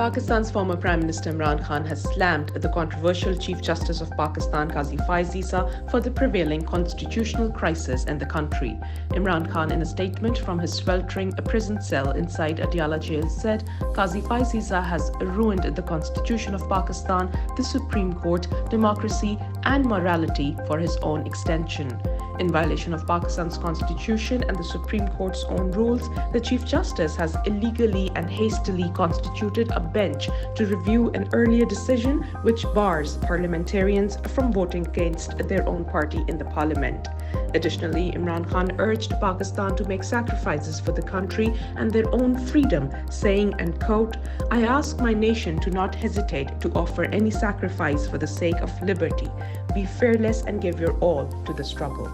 Pakistan's former Prime Minister Imran Khan has slammed the controversial Chief Justice of Pakistan Qazi Faez for the prevailing constitutional crisis in the country. Imran Khan, in a statement from his sweltering prison cell inside Adiala jail, said Qazi Faez has ruined the Constitution of Pakistan, the Supreme Court, democracy and morality for his own extension. In violation of Pakistan's constitution and the Supreme Court's own rules, the Chief Justice has illegally and hastily constituted a bench to review an earlier decision which bars parliamentarians from voting against their own party in the parliament. Additionally, Imran Khan urged Pakistan to make sacrifices for the country and their own freedom, saying, and quote, "I ask my nation to not hesitate to offer any sacrifice for the sake of liberty. Be fearless and give your all to the struggle."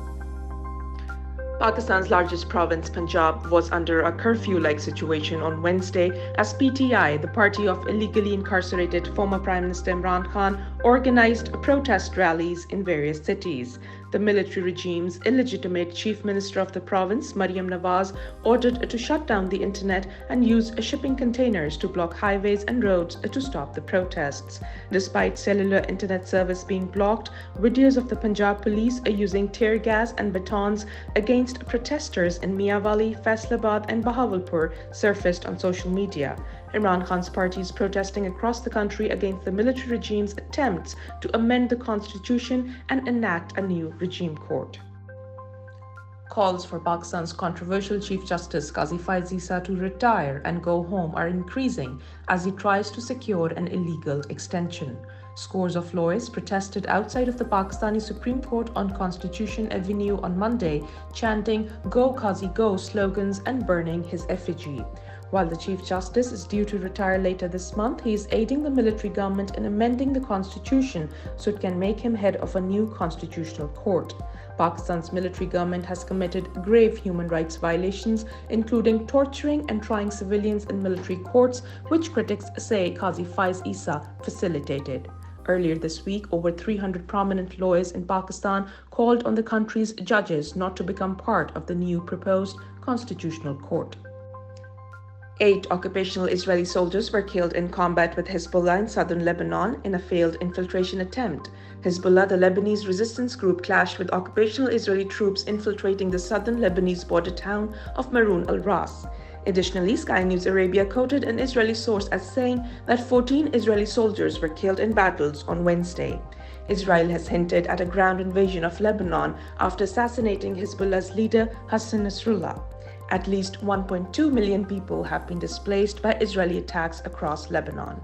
Pakistan's largest province, Punjab, was under a curfew-like situation on Wednesday as PTI, the party of illegally incarcerated former Prime Minister Imran Khan, organized protest rallies in various cities. The military regime's illegitimate chief minister of the province, Maryam Nawaz, ordered to shut down the internet and use shipping containers to block highways and roads to stop the protests. Despite cellular internet service being blocked, videos of the Punjab police using tear gas and batons against protesters in Miawali, Faisalabad and Bahawalpur surfaced on social media. Imran Khan's party is protesting across the country against the military regime's attempts to amend the constitution and enact a new regime court. Calls for Pakistan's controversial Chief Justice Qazi Faez to retire and go home are increasing as he tries to secure an illegal extension. Scores of lawyers protested outside of the Pakistani Supreme Court on Constitution Avenue on Monday, chanting "Go Qazi Go" slogans and burning his effigy. While the Chief Justice is due to retire later this month, he is aiding the military government in amending the constitution so it can make him head of a new constitutional court. Pakistan's military government has committed grave human rights violations, including torturing and trying civilians in military courts, which critics say Qazi Faez facilitated. Earlier this week, over 300 prominent lawyers in Pakistan called on the country's judges not to become part of the new proposed constitutional court. 8 occupational Israeli soldiers were killed in combat with Hezbollah in southern Lebanon in a failed infiltration attempt. Hezbollah, the Lebanese resistance group, clashed with occupational Israeli troops infiltrating the southern Lebanese border town of Maroun al-Ras. Additionally, Sky News Arabia quoted an Israeli source as saying that 14 Israeli soldiers were killed in battles on Wednesday. Israel has hinted at a ground invasion of Lebanon after assassinating Hezbollah's leader Hassan Nasrallah. At least 1.2 million people have been displaced by Israeli attacks across Lebanon.